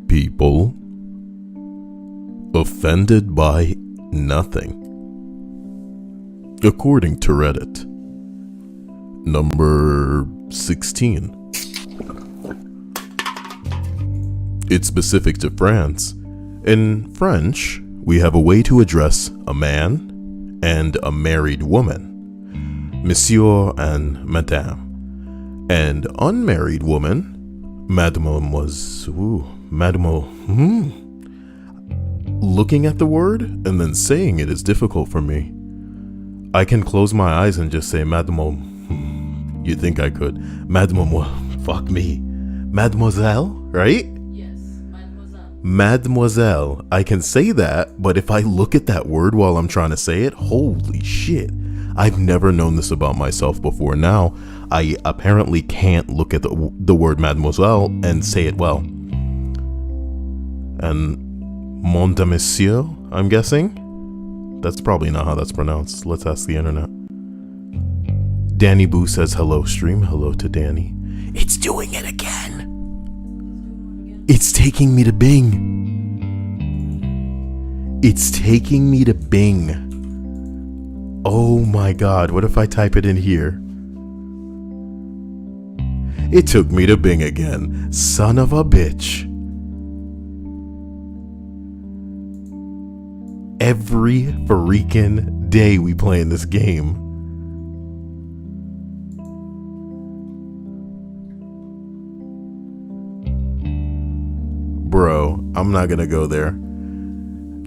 people offended by nothing. According to Reddit. Number 16. It's specific to France. In French, we have a way to address a man and a married woman, Monsieur and Madame. And unmarried woman, Looking at the word and then saying it is difficult for me. I can close my eyes and just say Mademoiselle. You think I could? Mademoiselle. Fuck me. Mademoiselle, right? Yes, mademoiselle. Mademoiselle. I can say that, but if I look at that word while I'm trying to say it, holy shit. I've never known this about myself before. Now, I apparently can't look at the word mademoiselle and say it well. And mon monsieur, I'm guessing? That's probably not how that's pronounced. Let's ask the internet. Danny Boo says hello stream. Hello to Danny. It's doing it again. It's taking me to Bing. It's taking me to Bing. Oh my god, what if I type it in here? It took me to Bing again. Son of a bitch. Every freaking day we play in this game. Bro, I'm not gonna go there.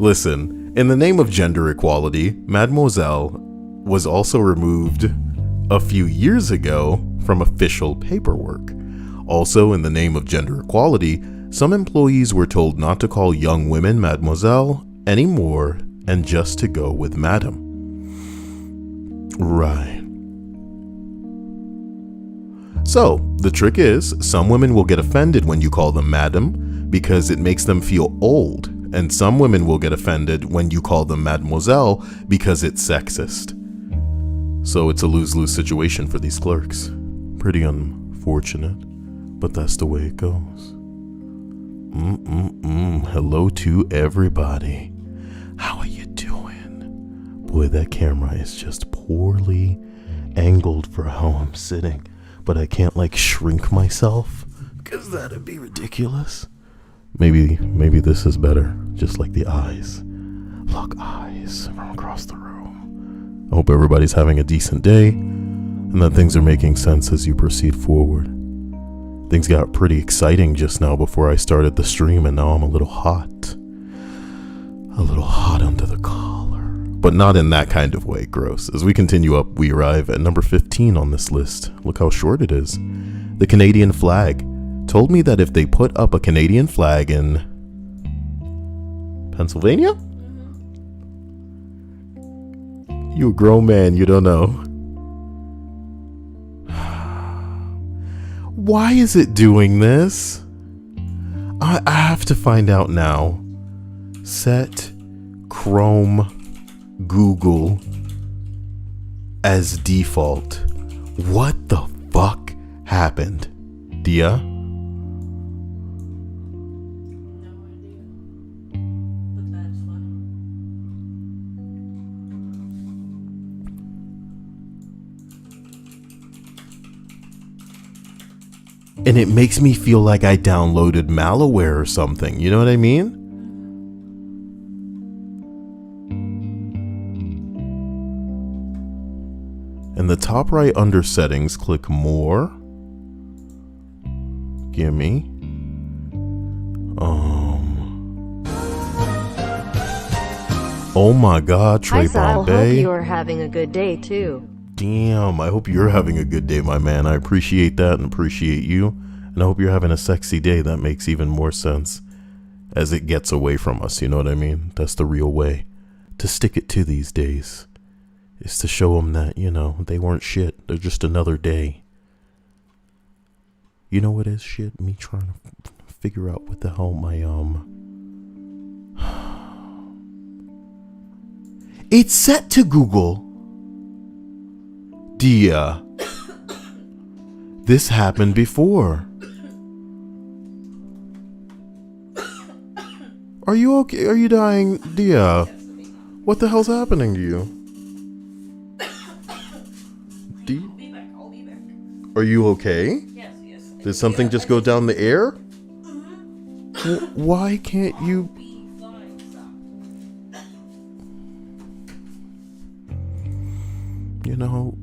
Listen, in the name of gender equality, Mademoiselle was also removed a few years ago from official paperwork. Also, in the name of gender equality, some employees were told not to call young women Mademoiselle anymore and just to go with Madam. Right. So, the trick is, some women will get offended when you call them Madam because it makes them feel old, and some women will get offended when you call them Mademoiselle because it's sexist. So it's a lose-lose situation for these clerks. Pretty unfortunate, but that's the way it goes. Hello to everybody. How are you doing? Boy, that camera is just poorly angled for how I'm sitting, but I can't like shrink myself because that'd be ridiculous. Maybe this is better, just like the eyes. Look, eyes from across the room. I hope everybody's having a decent day and that things are making sense as you proceed forward. Things got pretty exciting just now before I started the stream, and now I'm a little hot. A little hot under the collar. But not in that kind of way, gross. As we continue up, we arrive at number 15 on this list. Look how short it is. The Canadian flag. Told me that if they put up a Canadian flag in Pennsylvania? You a grown man, you don't know. Why is it doing this? I have to find out now. Set Chrome Google as default. What the fuck happened? Dia? No idea. But that's funny. And it makes me feel like I downloaded malware or something. You know what I mean? In the top right under settings, click more. Gimme. Oh my god, Trey Bombay. I hope you are having a good day too. Damn, I hope you're having a good day, my man. I appreciate that and appreciate you. And I hope you're having a sexy day. That makes even more sense as it gets away from us, you know what I mean? That's the real way to stick it to these days. Is to show them that, you know, they weren't shit. They're just another day. You know what is shit? Me trying to figure out what the hell my, It's set to Google. Dia. This happened before. Are you okay? Are you dying? Dia, what the hell's happening to you? I'll be back. Are you okay? Yes, yes. Did something just go down the air? Why can't you? Be fine, stop. You know,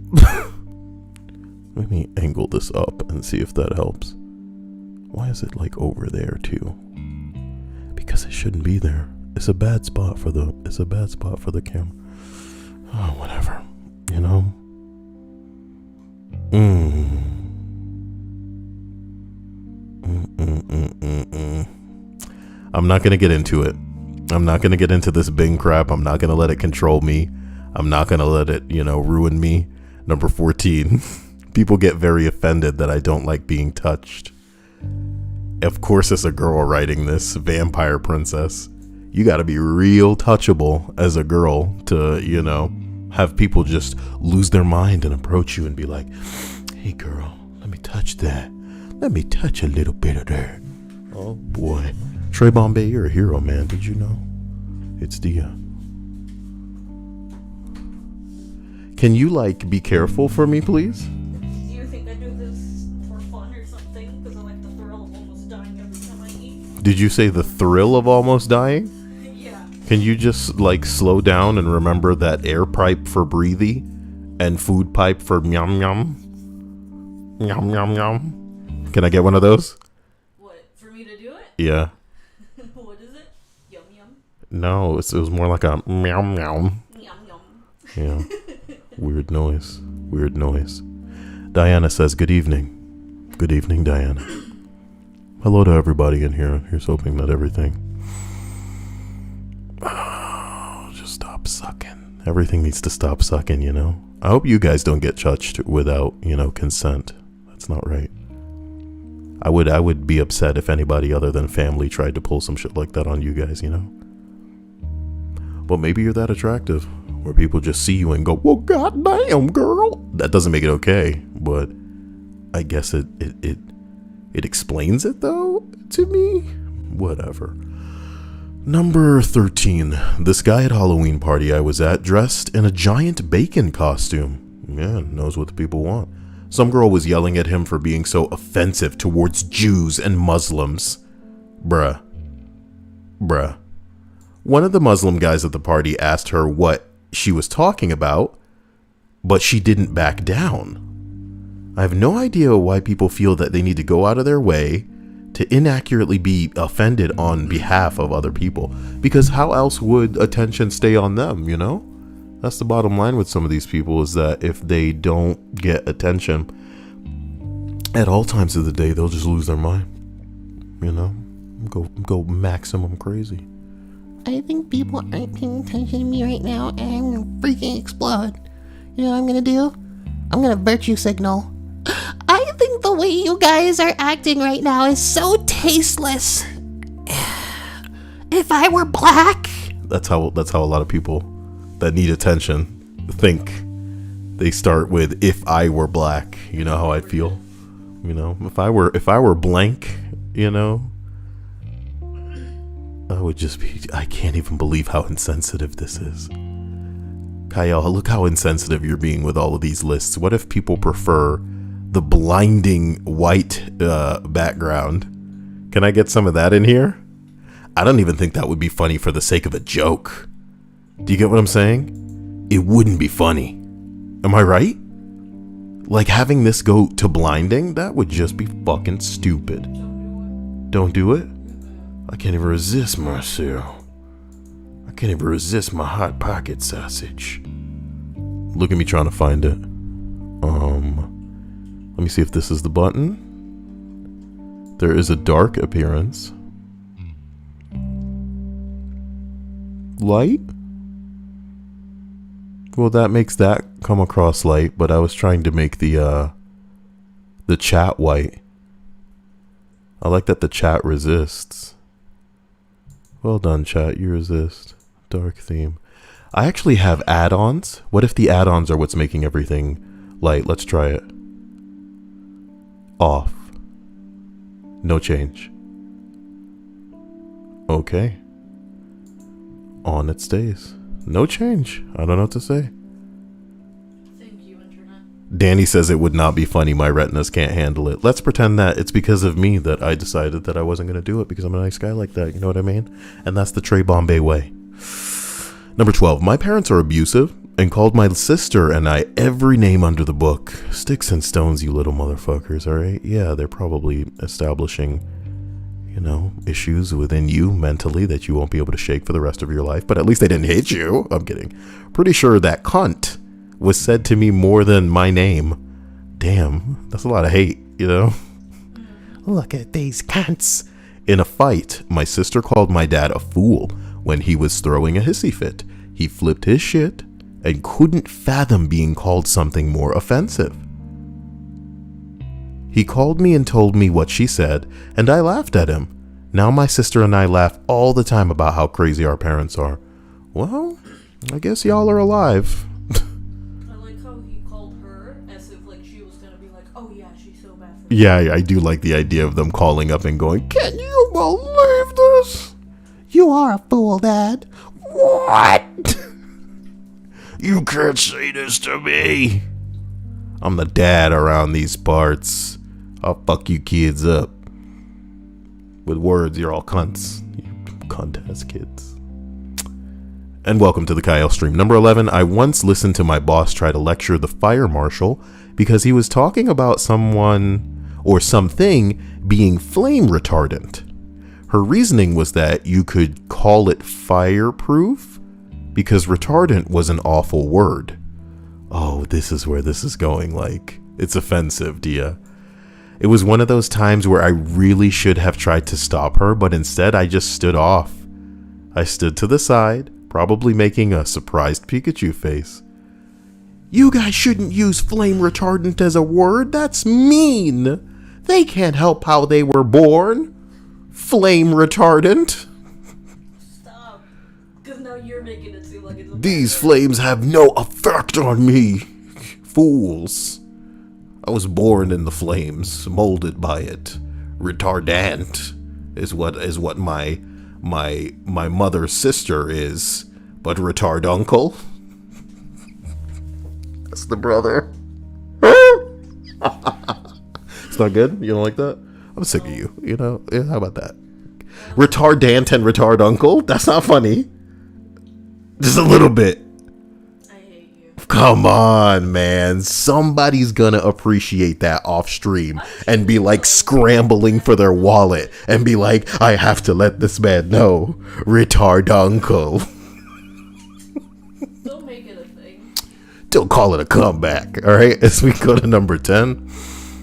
let me angle this up and see if that helps. Why is it like over there too? Because it shouldn't be there. It's a bad spot for the camera. Oh, whatever. You know? I'm not gonna get into it. I'm not gonna get into this Bing crap. I'm not gonna let it control me. I'm not gonna let it, ruin me. Number 14. People get very offended that I don't like being touched. Of course, it's a girl writing this, vampire princess. You gotta be real touchable as a girl to, have people just lose their mind and approach you and be like, hey girl, let me touch that. Let me touch a little bit of that. Oh boy. Trey Bombay, you're a hero, man. Did you know? It's Dia. Can you, be careful for me, please? Do you think I do this for fun or something? Because I like the thrill of almost dying every time I eat. Did you say the thrill of almost dying? Yeah. Can you just, slow down and remember that air pipe for breathy and food pipe for yum yum? Yum yum yum. Can I get one of those? What, for me to do it? Yeah. What is it? Yum yum. No, it was more like a meow meow. Yum yum. Yeah. Weird noise. Diana says, good evening. Good evening, Diana. Hello to everybody in here. Here's hoping that everything... just stop sucking. Everything needs to stop sucking, I hope you guys don't get touched without, consent. That's not right. I would be upset if anybody other than family tried to pull some shit like that on you guys, But maybe you're that attractive, where people just see you and go, well, goddamn, girl. That doesn't make it okay, but I guess it explains it, though, to me. Whatever. Number 13. This guy at Halloween party I was at dressed in a giant bacon costume. Yeah, knows what the people want. Some girl was yelling at him for being so offensive towards Jews and Muslims. Bruh. One of the Muslim guys at the party asked her what she was talking about, but she didn't back down. I have no idea why people feel that they need to go out of their way to inaccurately be offended on behalf of other people, because how else would attention stay on them, That's the bottom line with some of these people, is that if they don't get attention at all times of the day, they'll just lose their mind. Go maximum crazy. I think people aren't paying attention to me right now, and I'm gonna freaking explode. You know what I'm gonna do? I'm gonna virtue signal. I think the way you guys are acting right now is so tasteless. If I were black... That's how a lot of people that need attention think. They start with, if I were black, you know how I feel? If I were blank, I would just be, I can't even believe how insensitive this is. Kyle, look how insensitive you're being with all of these lists. What if people prefer the blinding white background? Can I get some of that in here? I don't even think that would be funny for the sake of a joke. Do you get what I'm saying? It wouldn't be funny. Am I right? Having this go to blinding, that would just be fucking stupid. Don't do it? I can't even resist myself. I can't even resist my hot pocket sausage. Look at me trying to find it. Let me see if this is the button. There is a dark appearance. Light? Well, that makes that come across light, but I was trying to make the chat white. I like that the chat resists. Well done, chat. You resist. Dark theme. I actually have add-ons. What if the add-ons are what's making everything light? Let's try it. Off. No change. Okay. On it stays. No change. I don't know what to say. Thank you, internet. Danny says it would not be funny. My retinas can't handle it. Let's pretend that it's because of me that I decided that I wasn't going to do it because I'm a nice guy like that. You know what I mean? And that's the Trey Bombay way. Number 12. My parents are abusive and called my sister and I every name under the book. Sticks and stones, you little motherfuckers, alright? Yeah, they're probably establishing, you know, issues within you mentally that you won't be able to shake for the rest of your life. But at least they didn't hit you. I'm kidding. Pretty sure that cunt was said to me more than my name. Damn, that's a lot of hate, you know? Look at these cunts. In a fight, my sister called my dad a fool when he was throwing a hissy fit. He flipped his shit and couldn't fathom being called something more offensive. He called me and told me what she said, and I laughed at him. Now my sister and I laugh all the time about how crazy our parents are. Well, I guess y'all are alive. I like how he called her as if like she was gonna be like, oh yeah, she's so bad for Yeah, I do like the idea of them calling up and going, "Can you believe this? You are a fool, Dad. What? You can't say this to me. I'm the dad around these parts. I'll fuck you kids up. With words, you're all cunts. You cunt-ass kids." And welcome to the Kyle stream. Number 11, I once listened to my boss try to lecture the fire marshal because he was talking about someone or something being flame retardant. Her reasoning was that you could call it fireproof because retardant was an awful word. Oh, this is where this is going. Like, it's offensive, Dia. It was one of those times where I really should have tried to stop her, but instead I just stood off. I stood to the side, probably making a surprised Pikachu face. You guys shouldn't use flame retardant as a word. That's mean. They can't help how they were born. Flame retardant. Stop. Because now you're making it seem like it's a These flames have no effect on me. Fools. I was born in the flames, molded by it. Retardant is what my mother's sister is, but retard uncle. That's the brother. It's not good? You don't like that? I'm sick of you. You know? Yeah, how about that? Retardant and retard uncle? That's not funny. Just a little bit. I hate you. Come on, man. Somebody's gonna appreciate that off stream and be like scrambling for their wallet and be like, I have to let this man know. Retard uncle. Don't make it a thing. Don't call it a comeback. Alright, as we go to number 10.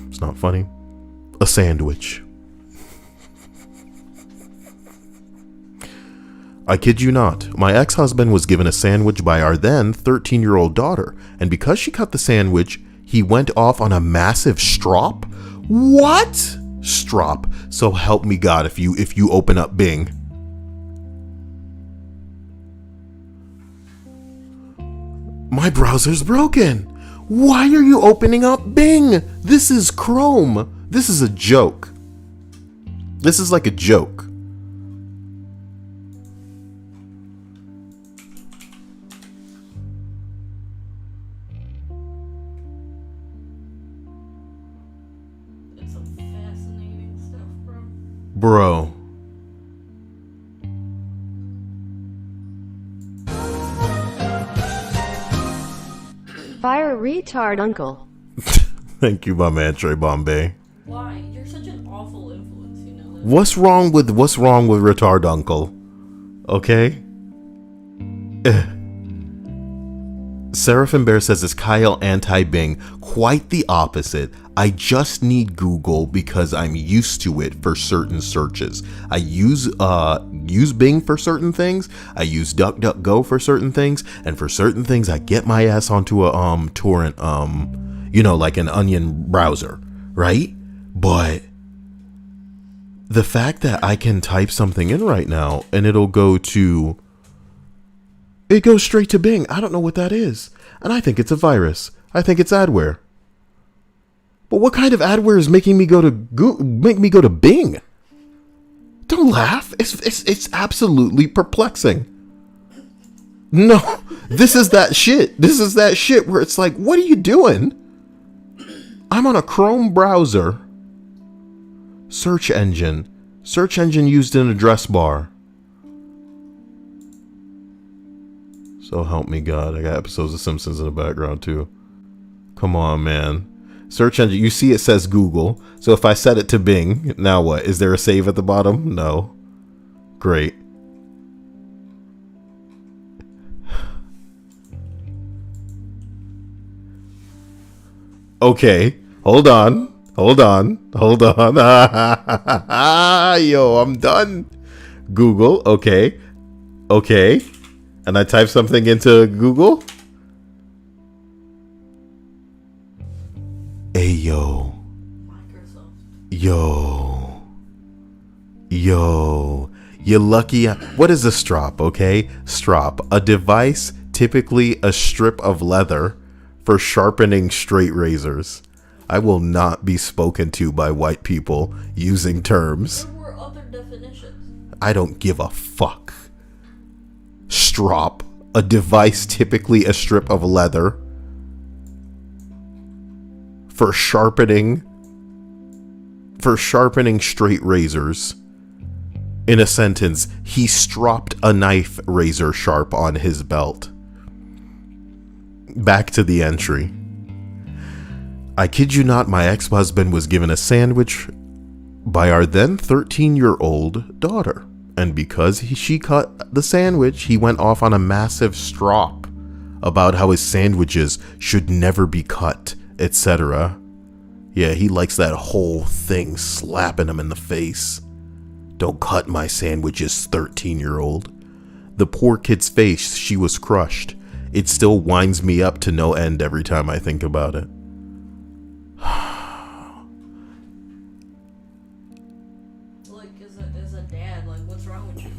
It's not funny. A sandwich. I kid you not, my ex-husband was given a sandwich by our then 13-year-old daughter, and because she cut the sandwich, he went off on a massive strop? What? Strop. So help me God if you open up Bing. My browser's broken. Why are you opening up Bing? This is Chrome. This is a joke. This is like a joke. It's some fascinating stuff, bro. Bro. Fire retard uncle. Thank you, my man Trey Bombay. Why? You're such an awful influence, you know that? What's wrong with retard uncle? Okay? Seraphim Bear says, is Kyle anti-Bing? Quite the opposite. I just need Google because I'm used to it for certain searches. I use Bing for certain things. I use DuckDuckGo for certain things, and for certain things, I get my ass onto a torrent, like an Onion browser, right? But the fact that I can type something in right now and it goes straight to Bing. I don't know what that is. And I think it's a virus. I think it's adware. But what kind of adware is making me go to Bing? Don't laugh. It's absolutely perplexing. No, this is that shit. This is that shit where it's like, what are you doing? I'm on a Chrome browser. Search engine. Search engine used in address bar. So help me God. I got episodes of Simpsons in the background too. Come on, man. Search engine. You see it says Google. So if I set it to Bing, now what? Is there a save at the bottom? No. Great. Okay. Hold on. Hold on. Hold on. Yo, I'm done. Google. Okay. Okay. And I type something into Google. Hey, yo. Microsoft. Yo. Yo. You're lucky. What is a strop, okay? Strop. A device, typically a strip of leather for sharpening straight razors. I will not be spoken to by white people using terms. There were other definitions. I don't give a fuck. Strop. A device, typically a strip of leather for sharpening straight razors. In a sentence, he stropped a knife razor sharp on his belt. Back to the entry. I kid you not, my ex-husband was given a sandwich by our then 13-year-old daughter. And because she cut the sandwich, he went off on a massive strop about how his sandwiches should never be cut, etc. Yeah, he likes that whole thing slapping him in the face. Don't cut my sandwiches, 13-year-old. The poor kid's face, she was crushed. It still winds me up to no end every time I think about it. Like, as a dad, like, what's wrong with you?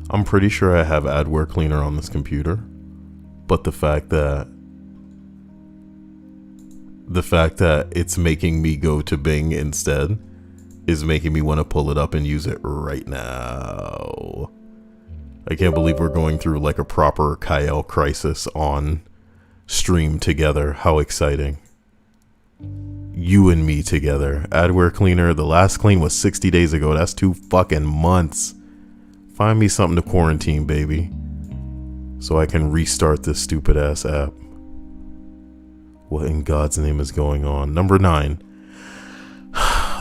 I'm pretty sure I have adware cleaner on this computer, but the fact that it's making me go to Bing instead is making me want to pull it up and use it right now. I can't believe we're going through like a proper Kyle crisis on stream together. How exciting. You and me together. Adware cleaner, the last clean was 60 days ago. That's 2 fucking months. Find me something to quarantine, baby, so I can restart this stupid ass app. What in God's name is going on? Number 9.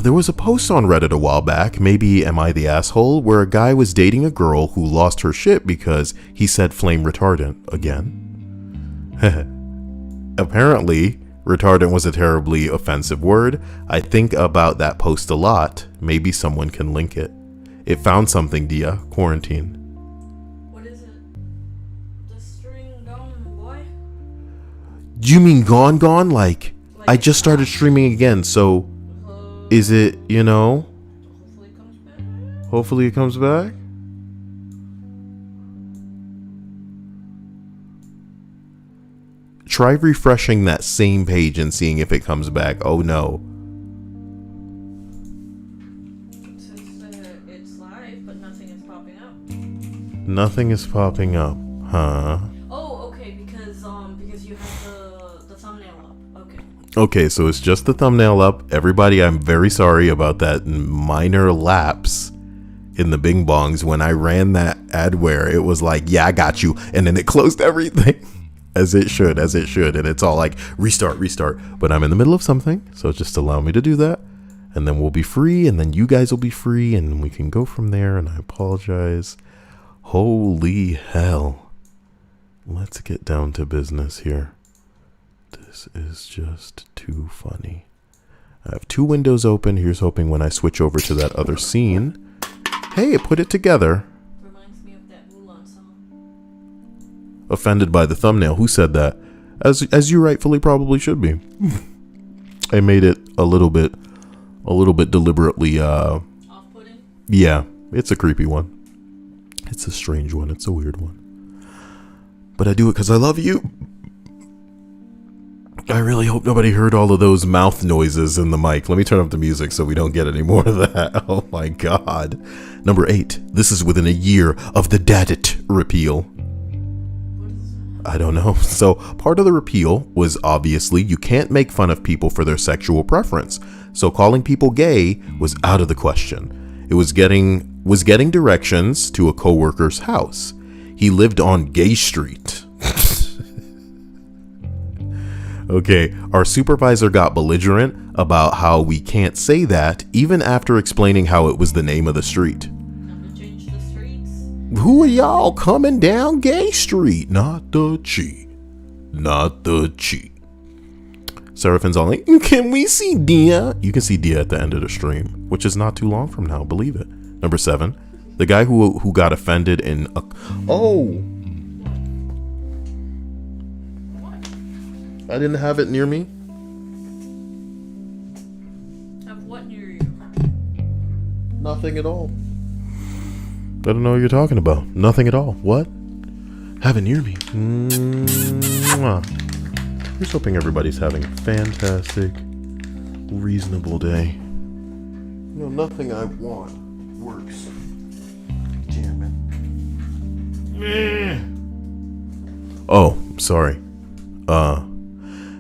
There was a post on Reddit a while back, maybe Am I the Asshole, where a guy was dating a girl who lost her shit because he said flame retardant again. Apparently, retardant was a terribly offensive word. I think about that post a lot. Maybe someone can link it. It found something, Dia. Quarantine. What is it? The string gone, boy? Do you mean gone? Like I just started streaming again, so is it, you know? Hopefully it comes back. Hopefully it comes back? Try refreshing that same page and seeing if it comes back. Oh no. It's live, but nothing is popping up. Nothing is popping up, huh? Oh, okay, because you have the thumbnail up. Okay. Okay, so it's just the thumbnail up. Everybody, I'm very sorry about that minor lapse in the Bing Bongs. When I ran that adware, it was like, yeah, I got you. And then it closed everything. As it should. And it's all like, restart. But I'm in the middle of something, so just allow me to do that. And then we'll be free, and then you guys will be free, and we can go from there, and I apologize. Holy hell. Let's get down to business here. This is just too funny. I have 2 windows open. Here's hoping when I switch over to that other scene. Hey, it put it together. Reminds me of that Mulan song. Offended by the thumbnail. Who said that? as you rightfully probably should be. I made it a little bit deliberately. Off-putting? Yeah, it's a creepy one. It's a strange one. It's a weird one. But I do it because I love you. I really hope nobody heard all of those mouth noises in the mic. Let me turn up the music so we don't get any more of that. Oh my god. Number 8. This is within a year of the Dadit repeal. I don't know. So part of the repeal was obviously you can't make fun of people for their sexual preference. So calling people gay was out of the question. It was getting directions to a coworker's house. He lived on Gay Street. Okay, our supervisor got belligerent about how we can't say that, even after explaining how it was the name of the street. Time to change the streets. Who are y'all coming down Gay Street? Not the cheat. Not the cheat. Seraphin's all like, can we see Dia? You can see Dia at the end of the stream, which is not too long from now, believe it. Number 7, the guy who got offended in a... Oh! I didn't have it near me. Have what near you? Nothing at all. I don't know what you're talking about. Nothing at all. What? Have it near me. Mwah. Here's hoping everybody's having a fantastic, reasonable day. You know, nothing I want works. Damn it. Oh, sorry.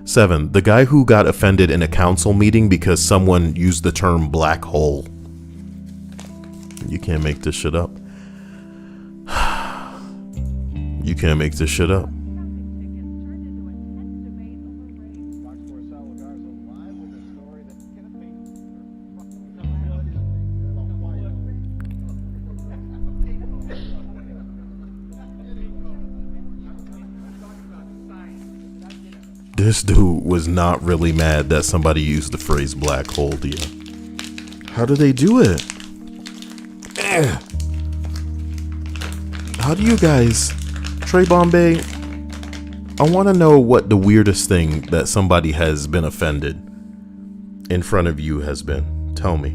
7. The guy who got offended in a council meeting because someone used the term black hole. You can't make this shit up. You can't make this shit up. This dude was not really mad that somebody used the phrase black hole, Dia. How do they do it? How do you guys... Trey Bombay, I want to know what the weirdest thing that somebody has been offended in front of you has been. Tell me.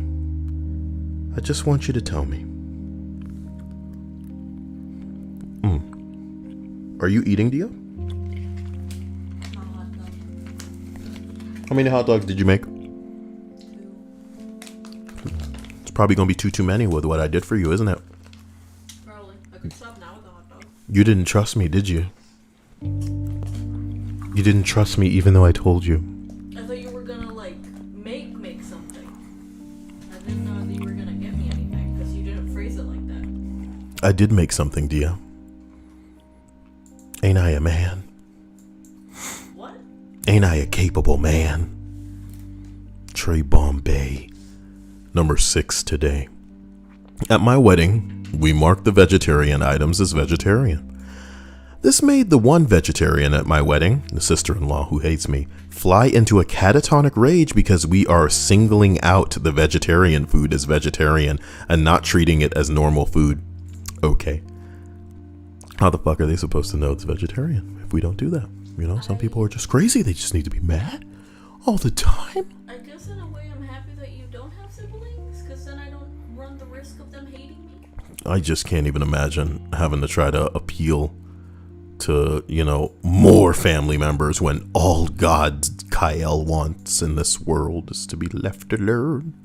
I just want you to tell me. Are you eating, Dia? How many hot dogs did you make? 2. It's probably going to be too many with what I did for you, isn't it? Probably. I could stop now with the hot dog. You didn't trust me, did you? You didn't trust me even though I told you. I thought you were gonna, like, make something. I didn't know that you were gonna get me anything, because you didn't phrase it like that. I did make something, Dia. Ain't I a man? What? Ain't I a capable man? Trey Bombay. Number 6 today. At my wedding, we marked the vegetarian items as vegetarian. This made the one vegetarian at my wedding, the sister-in-law who hates me, fly into a catatonic rage because we are singling out the vegetarian food as vegetarian and not treating it as normal food. Okay. How the fuck are they supposed to know it's vegetarian if we don't do that? You know, some people are just crazy. They just need to be mad all the time. I guess in a way I'm happy that you don't have siblings, because then I don't run the risk of them hating me. I just can't even imagine having to try to appeal to, you know, more family members when all God Kyle wants in this world is to be left alone.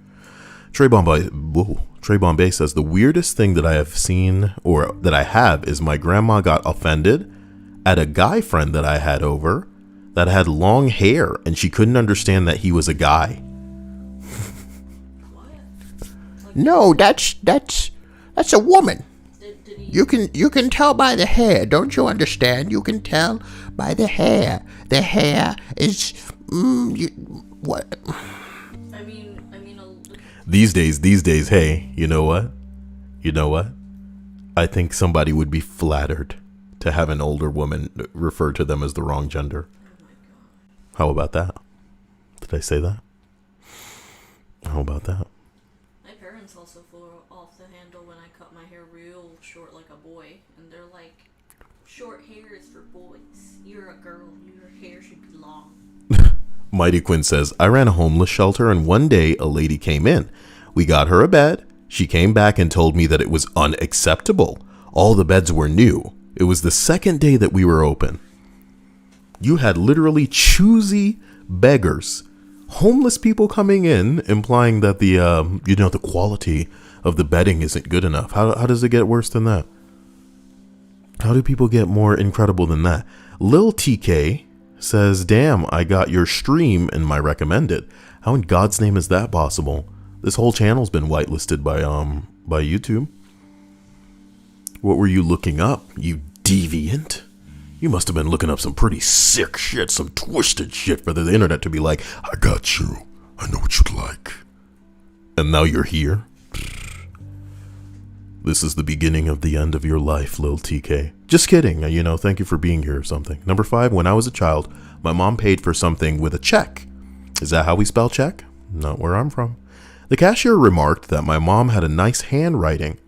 Trey Bombay says the weirdest thing that I have seen or that I have is my grandma got offended at a guy friend that I had over that had long hair and she couldn't understand that he was a guy. What? No, that's a woman. Did he... You can tell by the hair. Don't you understand? You can tell by the hair. The hair is what? I mean, These days, hey, you know what? I think somebody would be flattered to have an older woman refer to them as the wrong gender. oh my god. How about that? Did I say that? How about that? My parents also flew off the handle when I cut my hair real short like a boy, and they're like, short hair is for boys. You're a girl. Your hair should be long. Mighty Quinn says, I ran a homeless shelter and one day a lady came in. We got her a bed. She came back and told me that it was unacceptable. All the beds were new. It was the second day that we were open. You had literally choosy beggars, homeless people coming in, implying that the quality of the bedding isn't good enough. How does it get worse than that? How do people get more incredible than that? Lil TK says, damn, I got your stream in my recommended. How in God's name is that possible? This whole channel's been whitelisted by YouTube. What were you looking up, you deviant? You must have been looking up some pretty sick shit, some twisted shit for the internet to be like, I got you. I know what you'd like. And now you're here. This is the beginning of the end of your life, Lil TK. Just kidding, thank you for being here or something. Number 5, when I was a child, my mom paid for something with a check. Is that how we spell check? Not where I'm from. The cashier remarked that my mom had a nice handwriting,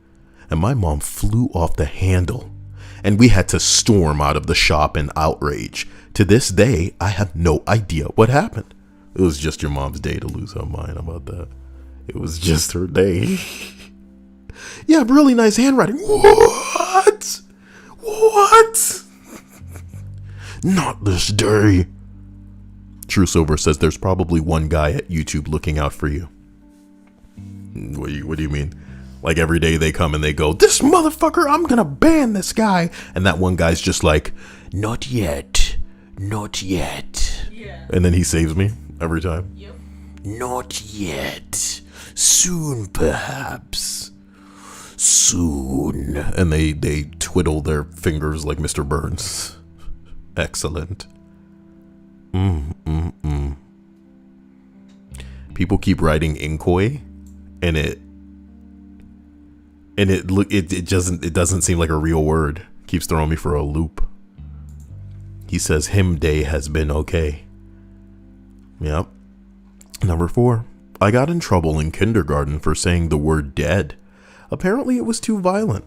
and my mom flew off the handle, and we had to storm out of the shop in outrage. To this day, I have no idea what happened. It was just your mom's day to lose her mind about that. It was just her day. You have really nice handwriting. What? What? Not this day. True Silver says there's probably one guy at YouTube looking out for you. What do you mean? Like every day they come and they go, this motherfucker, I'm gonna ban this guy. And that one guy's just like, not yet. Not yet. Yeah. And then he saves me every time. Yep. Not yet. Soon, perhaps. Soon. And they twiddle their fingers like Mr. Burns. Excellent. People keep writing Inkoi, and it doesn't seem like a real word. Keeps throwing me for a loop. He says him day has been okay. Yep. Number 4. I got in trouble in kindergarten for saying the word dead. Apparently it was too violent.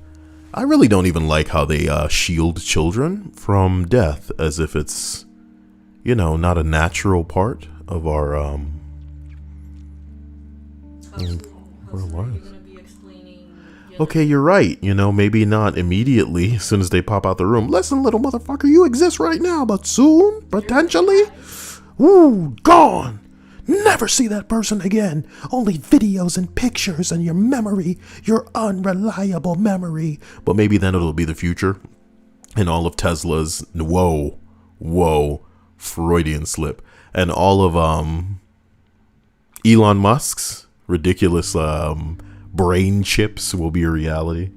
I really don't even like how they shield children from death as if it's, not a natural part of our lives. Okay, you're right. Maybe not immediately as soon as they pop out the room. Listen, little motherfucker, you exist right now, but soon, potentially, ooh, gone. Never see that person again. Only videos and pictures and your memory, your unreliable memory. But maybe then it'll be the future. And all of Tesla's, whoa, Freudian slip. And all of Elon Musk's ridiculous brain chips will be a reality.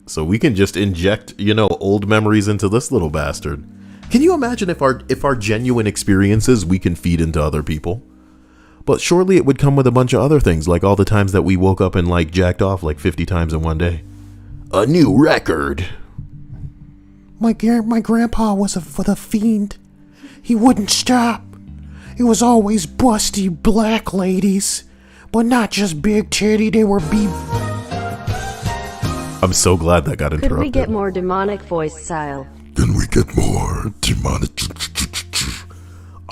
So we can just inject, old memories into this little bastard. Can you imagine if our genuine experiences we can feed into other people? But surely it would come with a bunch of other things, like all the times that we woke up and jacked off 50 times in one day. A new record. My grandpa was a fiend. He wouldn't stop. It was always busty black ladies, but not just big titty. They were I'm so glad that got interrupted. Could we get more demonic voice style? Can we get more demonic?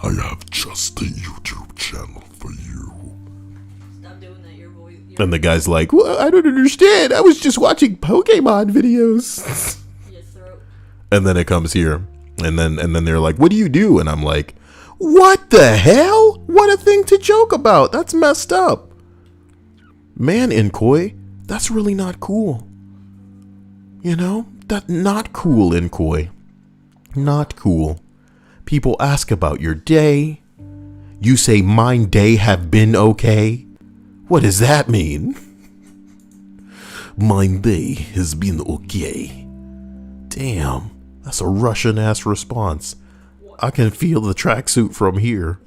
I have just a YouTube channel for you. Stop doing that. Your voice. And the guy's like, well, I don't understand. I was just watching Pokemon videos. Your throat. And then it comes here. And then they're like, what do you do? And I'm like, what the hell? What a thing to joke about. That's messed up. Man, Inkoi, that's really not cool. That not cool, Inkoi. Not cool. People ask about your day. You say mine day have been okay. What does that mean? Mine day has been okay. Damn, that's a Russian-ass response. I can feel the tracksuit from here.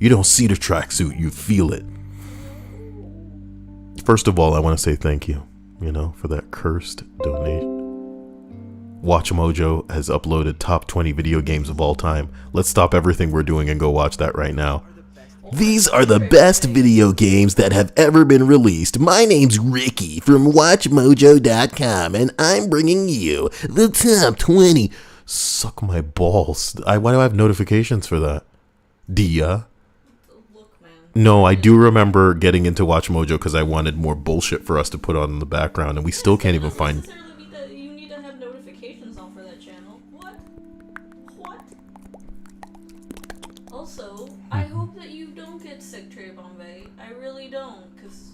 You don't see the tracksuit, you feel it. First of all, I want to say thank you, for that cursed donation. Watch Mojo has uploaded top 20 video games of all time. Let's stop everything we're doing and go watch that right now. These are the best video games that have ever been released. My name's Ricky from WatchMojo.com, and I'm bringing you the top 20. Suck my balls. Why do I have notifications for that? Dia? Look, man. No, I do remember getting into WatchMojo because I wanted more bullshit for us to put on in the background, and we still can't even find... Doesn't necessarily mean that you need to have notifications on for that channel. What? Also, I hope that you don't get sick, Trey Bombay. I really don't, because...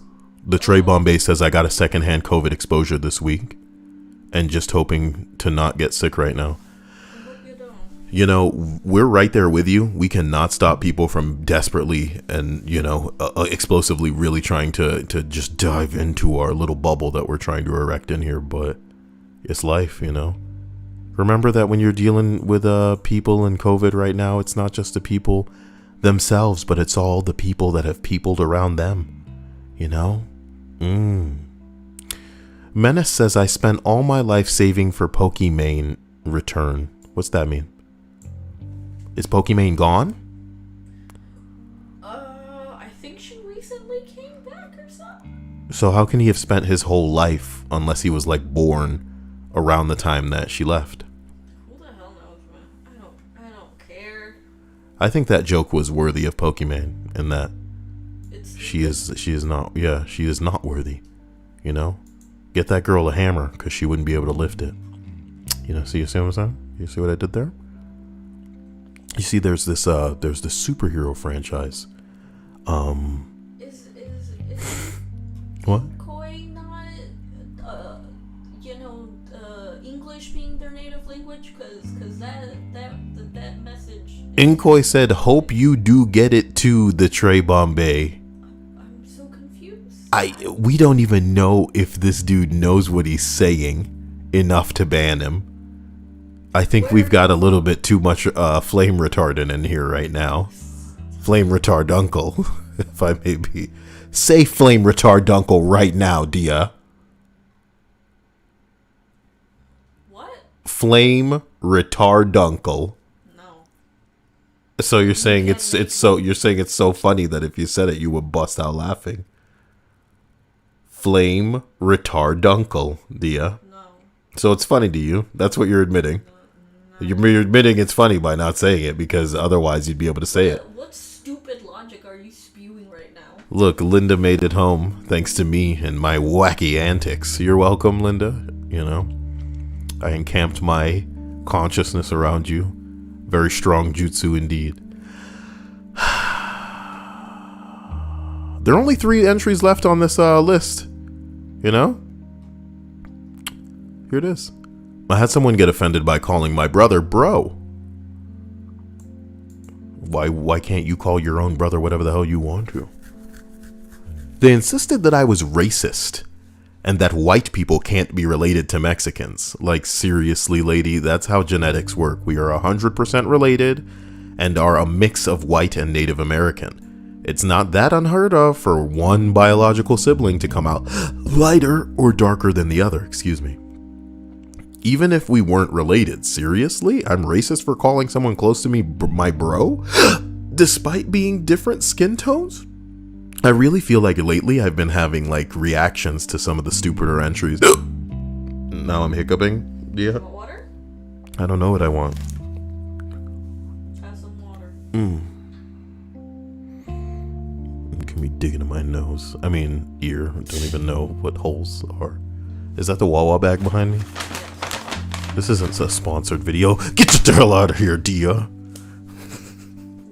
The Trey Bombay says I got a secondhand COVID exposure this week, and just hoping to not get sick right now. I hope you don't. You know, we're right there with you. We cannot stop people from desperately and, explosively really trying to just dive into our little bubble that we're trying to erect in here, but it's life, Remember that when you're dealing with people and COVID right now, it's not just the people themselves, but it's all the people that have peopled around them, Menace says, I spent all my life saving for Pokimane return. What's that mean? Is Pokimane gone? I think she recently came back or something. So how can he have spent his whole life unless he was born around the time that she left? Who the hell knows, man? I don't care. I think that joke was worthy of Pokimane in that she is not worthy, Get that girl a hammer because she wouldn't be able to lift it. So you see what I'm saying? You see what I did there? You see, there's this superhero franchise. Is What? Koi not, English being their native language? Cause that message. Inkoi said, hope you do get it to the Trey Bombay. I'm so confused. We don't even know if this dude knows what he's saying enough to ban him. I think we've got a little bit too much flame retardant in here right now. Flame retarduncle, if I may be. Say flame retarduncle right now, Dia. What? Flame retarduncle. No. So you're saying it's so funny that if you said it you would bust out laughing. Flame retarduncle, Dia. No. So it's funny to you. That's what you're admitting. You're admitting it's funny by not saying it because otherwise you'd be able to say it. What stupid logic are you spewing right now? Look, Linda made it home thanks to me and my wacky antics. You're welcome, Linda. I encamped my consciousness around you. Very strong jutsu indeed. There are only 3 entries left on this list. Here it is. I had someone get offended by calling my brother bro. Why can't you call your own brother whatever the hell you want to? They insisted that I was racist and that white people can't be related to Mexicans. Like, seriously, lady, that's how genetics work. We are 100% related and are a mix of white and Native American. It's not that unheard of for one biological sibling to come out lighter or darker than the other, excuse me. Even if we weren't related, seriously? I'm racist for calling someone close to me my bro? Despite being different skin tones? I really feel like lately I've been having reactions to some of the stupider entries. Now I'm hiccuping. Yeah. Want water? I don't know what I want. Have some water. Can be digging in my nose. I mean, ear. I don't even know what holes are. Is that the Wawa bag behind me? This isn't a sponsored video. Get the hell out of here, Dia.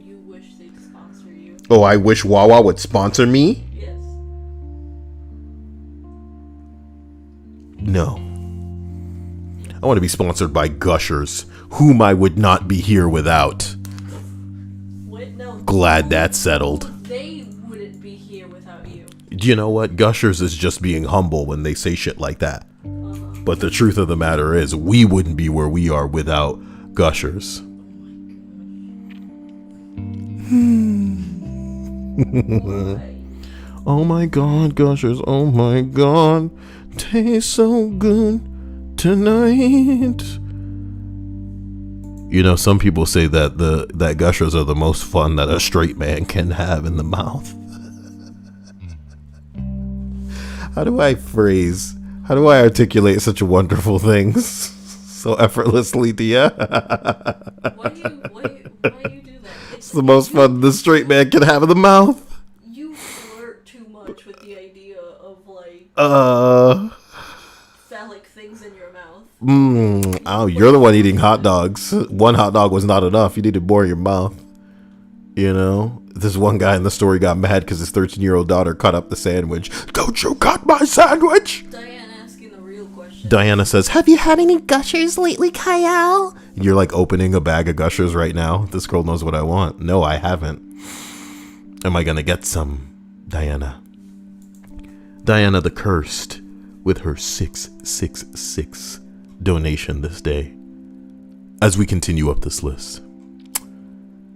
You wish they'd sponsor you. Oh, I wish Wawa would sponsor me? Yes. No. I want to be sponsored by Gushers, whom I would not be here without. Wait, no. Glad that's settled. They wouldn't be here without you. Do you know what? Gushers is just being humble when they say shit like that. But the truth of the matter is, we wouldn't be where we are without Gushers. Oh my god, Gushers, oh my god. Tastes so good tonight. You know, some people say that that gushers are the most fun that a straight man can have in the mouth. How do I articulate such wonderful things so effortlessly, Dia? Why do you do that? It's the most fun the straight man can have in the mouth. You flirt too much with the idea of like phallic things in your mouth. Oh, you're the one eating hot dogs. One hot dog was not enough. You needed more in your mouth. You know? This one guy in the story got mad because his 13-year-old daughter cut up the sandwich. Don't you cut my sandwich? Diana asking the real question. Diana says, have you had any gushers lately, Kyle? You're like opening a bag of gushers right now. This girl knows what I want. No, I haven't. Am I gonna get some? Diana. Diana the Cursed with her 666 donation this day. As we continue up this list.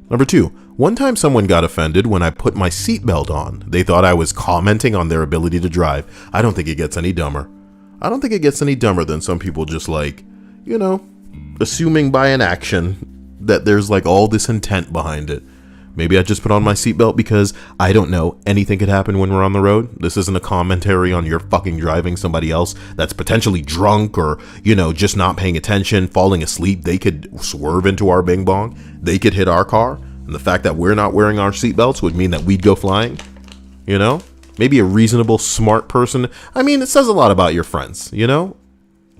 Number 2. One time someone got offended when I put my seatbelt on. They thought I was commenting on their ability to drive. I don't think it gets any dumber. I don't think it gets any dumber than some people just like, you know, assuming by an action that there's like all this intent behind it. Maybe I just put on my seatbelt because I don't know, anything could happen when we're on the road. This isn't a commentary on your fucking driving somebody else that's potentially drunk or, you know, just not paying attention, falling asleep. They could swerve into our bing bong. They could hit our car. And the fact that we're not wearing our seatbelts would mean that we'd go flying. You know? Maybe a reasonable, smart person. I mean, it says a lot about your friends, you know?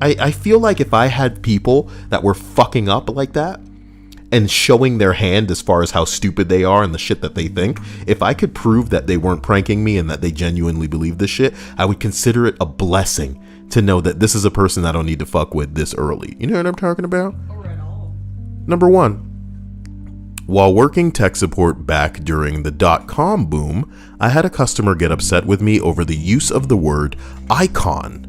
I feel like if I had people that were fucking up like that and showing their hand as far as how stupid they are and the shit that they think, if I could prove that they weren't pranking me and that they genuinely believe this shit, I would consider it a blessing to know that this is a person I don't need to fuck with this early. You know what I'm talking about? Or at all. Number 1. While working tech support back during the .com boom, I had a customer get upset with me over the use of the word icon.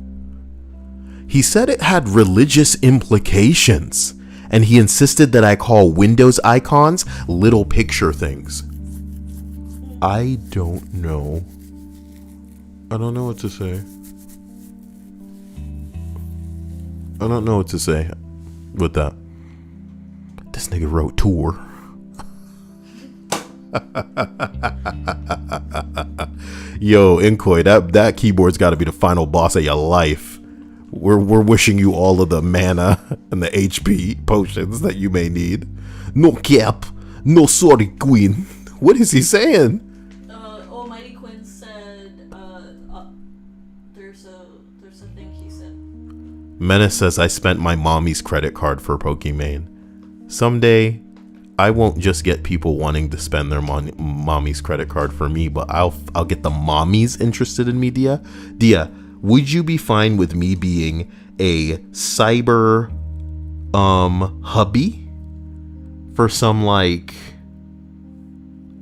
He said it had religious implications, and he insisted that I call Windows icons little picture things. I don't know. I don't know what to say. I don't know what to say with that. This nigga wrote tour. Yo, Inkoi, that keyboard's got to be the final boss of your life. We're wishing you all of the mana and the HP potions that you may need. No cap, no sorry, Queen. What is he saying? Almighty Quinn said, there's a thing he said. Menace says I spent my mommy's credit card for Pokimane. Someday, I won't just get people wanting to spend their mommy's credit card for me, but I'll get the mommies interested in me, Dia. Dia, would you be fine with me being a cyber hubby for some like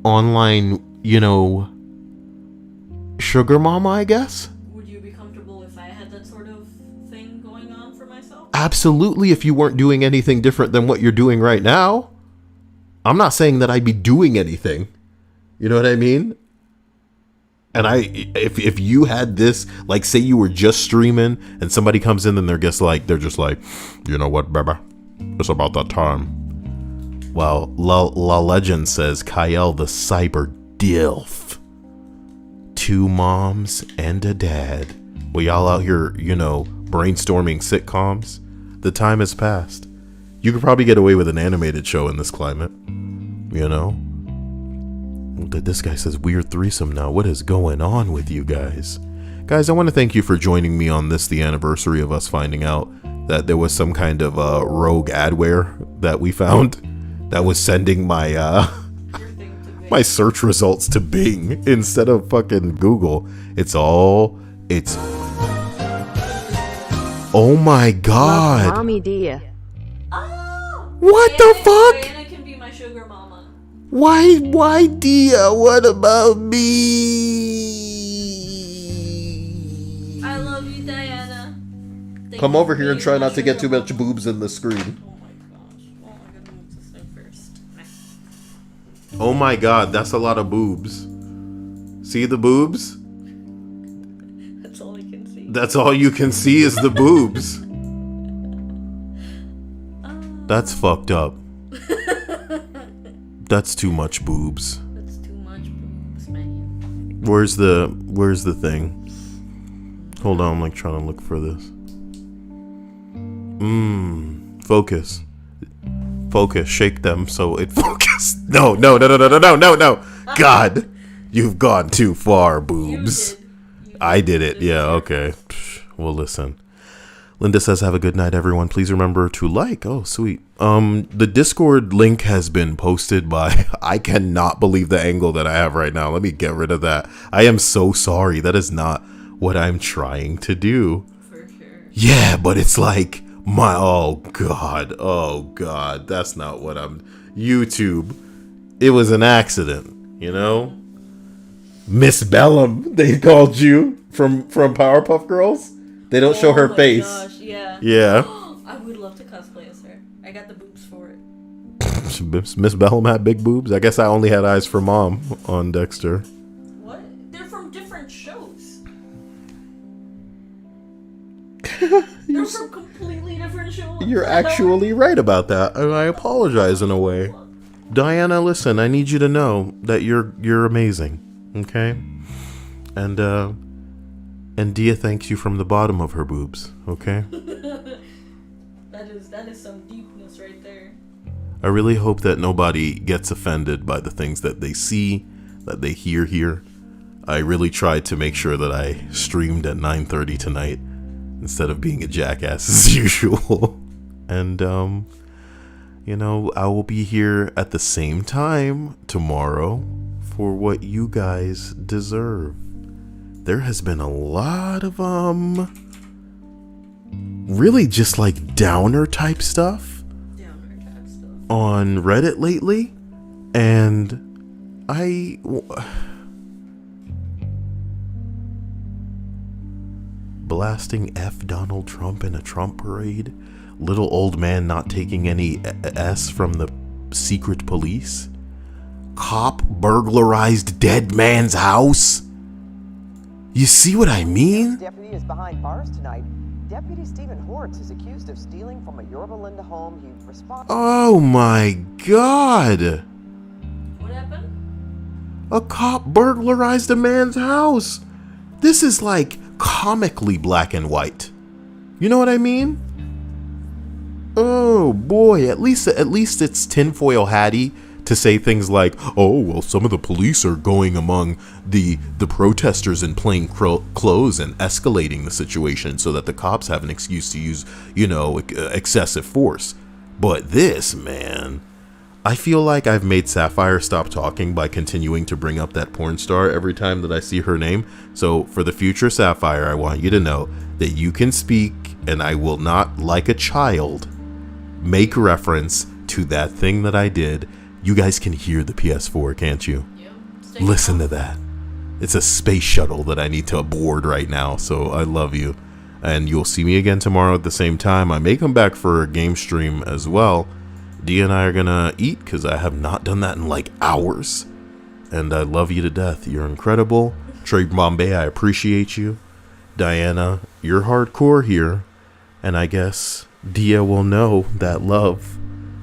online, you know, sugar mama, I guess? Would you be comfortable if I had that sort of thing going on for myself? Absolutely, if you weren't doing anything different than what you're doing right now. I'm not saying that I'd be doing anything. You know what I mean? And if you had this, like say you were just streaming and somebody comes in and they're just like, you know what, baby? It's about that time. Well, La Legend says, Kyle the cyber dilf. 2 moms and a dad. Well, y'all out here, you know, brainstorming sitcoms. The time has passed. You could probably get away with an animated show in this climate. You know? This guy says weird threesome now. What is going on with you guys? Guys, I want to thank you for joining me on this, the anniversary of us finding out that there was some kind of rogue adware that we found that was sending my my search results to Bing instead of fucking Google. Oh my god. Mommy Dia. What the fuck? Diana can be my sugar mama. Why Dia? What about me? I love you, Diana. Come over here and try not to get too much boobs in the screen. Oh my gosh. Well, I gotta move this thing first. Oh my god, that's a lot of boobs. See the boobs? That's all I can see. That's all you can see is the boobs. That's fucked up. That's too much boobs. That's too much boobs, man. Where's the thing? Hold on, I'm like trying to look for this. Focus. Focus, shake them so it focus. No. God, you've gone too far, boobs. I did it. Yeah, okay. Well, listen. Linda says, have a good night, everyone. Please remember to like. Oh, sweet. The Discord link has been posted by, I cannot believe the angle that I have right now. Let me get rid of that. I am so sorry. That is not what I'm trying to do. For sure. Yeah, but it's like, oh God. That's not what I'm, YouTube. It was an accident, you know? Miss Bellum, they called you from Powerpuff Girls. They don't show her face. Gosh, yeah. Yeah. I would love to cosplay as her. I got the boobs for it. Miss Bellum had big boobs. I guess I only had eyes for Mom on Dexter. What? They're from different shows. They're from completely different shows. You're actually right about that, and I apologize in a way. Diana, listen, I need you to know that you're amazing. Okay? And Dia thanks you from the bottom of her boobs, okay? That is some deepness right there. I really hope that nobody gets offended by the things that they see, that they hear here. I really tried to make sure that I streamed at 9:30 tonight instead of being a jackass as usual. And, you know, I will be here at the same time tomorrow for what you guys deserve. There has been a lot of, really just like downer type stuff on Reddit lately. And blasting F Donald Trump in a Trump parade. Little old man not taking any S from the secret police. Cop burglarized dead man's house. You see what I mean? Deputy is behind bars tonight. Deputy Stephen Hortz is accused of stealing from a Yorba Linda home. He responded. Oh my God. What happened? A cop burglarized a man's house. This is like comically black and white. You know what I mean? Oh boy, at least it's tinfoil hatty to say things like, oh, well, some of the police are going among the protesters in plain clothes and escalating the situation so that the cops have an excuse to use, you know, excessive force. But this, man, I feel like I've made Sapphire stop talking by continuing to bring up that porn star every time that I see her name. So for the future, Sapphire, I want you to know that you can speak and I will not, like a child, make reference to that thing that I did. You guys can hear the PS4, can't you? Yep. Listen to that. It's a space shuttle that I need to board right now, so I love you. And you'll see me again tomorrow at the same time. I may come back for a game stream as well. Dia and I are gonna eat, because I have not done that in like hours. And I love you to death. You're incredible. Trey Bombay, I appreciate you. Diana, you're hardcore here. And I guess Dia will know that love,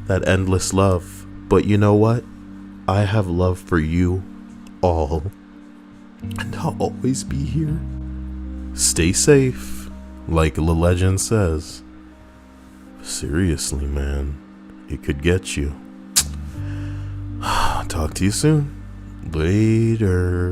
that endless love. But you know what? I have love for you all. And I'll always be here. Stay safe, like the legend says. Seriously, man. It could get you. Talk to you soon. Later.